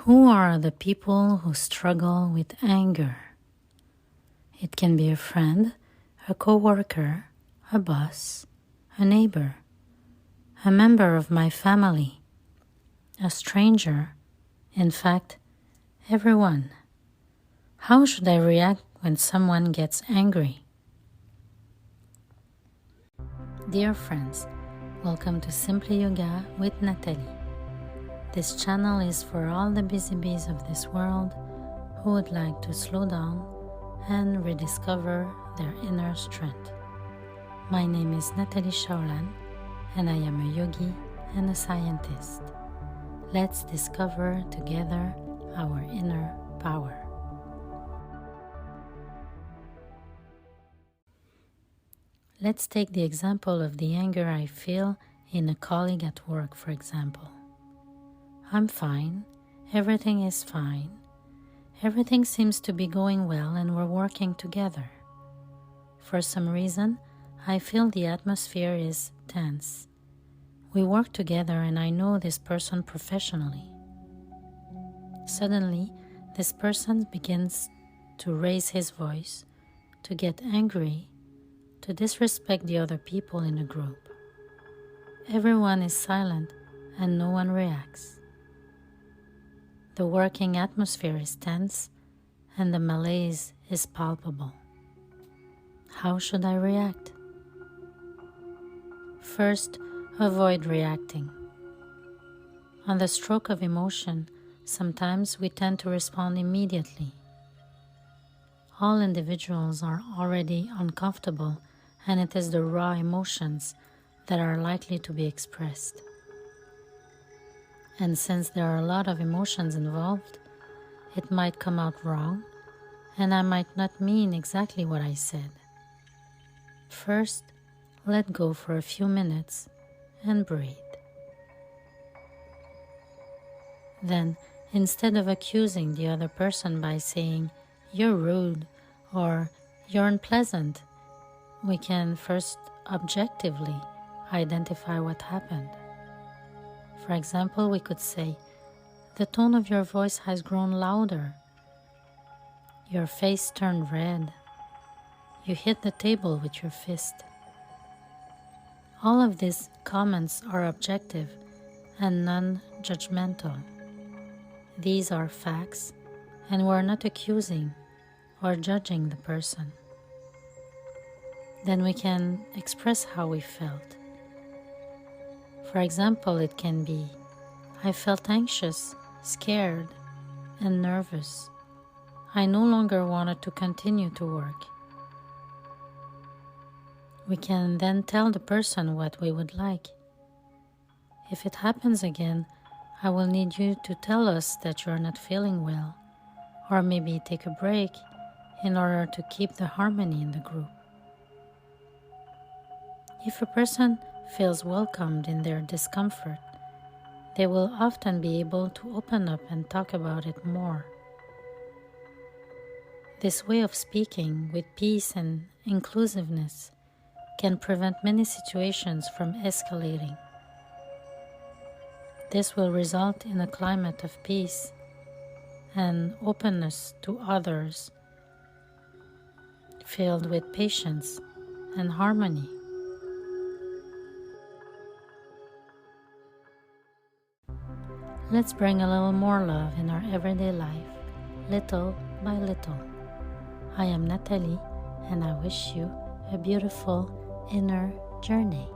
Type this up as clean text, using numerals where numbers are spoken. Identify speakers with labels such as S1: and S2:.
S1: Who are the people who struggle with anger? It can be a friend, a coworker, a boss, a neighbor, a member of my family, a stranger, in fact, everyone. How should I react when someone gets angry? Dear friends, welcome to Simply Yoga with Nathalie. This channel is for all the busy bees of this world who would like to slow down and rediscover their inner strength. My name is Nathalie Shaolan and I am a yogi and a scientist. Let's discover together our inner power. Let's take the example of the anger I feel in a colleague at work, for example. I'm fine, everything is fine, everything seems to be going well and we're working together. For some reason, I feel the atmosphere is tense. We work together and I know this person professionally. Suddenly, this person begins to raise his voice, to get angry, to disrespect the other people in the group. Everyone is silent and no one reacts. The working atmosphere is tense and the malaise is palpable. How should I react? First, avoid reacting. On the stroke of emotion, sometimes we tend to respond immediately. All individuals are already uncomfortable, and it is the raw emotions that are likely to be expressed. And since there are a lot of emotions involved, it might come out wrong, and I might not mean exactly what I said. First, let go for a few minutes and breathe. Then, instead of accusing the other person by saying, "You're rude," or "You're unpleasant," we can first objectively identify what happened. For example, we could say, "The tone of your voice has grown louder. Your face turned red. You hit the table with your fist." All of these comments are objective and non-judgmental. These are facts, and we're not accusing or judging the person. Then we can express how we felt. For example, it can be, "I felt anxious, scared, and nervous. I no longer wanted to continue to work." We can then tell the person what we would like. "If it happens again, I will need you to tell us that you are not feeling well, or maybe take a break in order to keep the harmony in the group." If a person feels welcomed in their discomfort, they will often be able to open up and talk about it more. This way of speaking with peace and inclusiveness can prevent many situations from escalating. This will result in a climate of peace and openness to others, filled with patience and harmony. Let's bring a little more love in our everyday life, little by little. I am Nathalie, and I wish you a beautiful inner journey.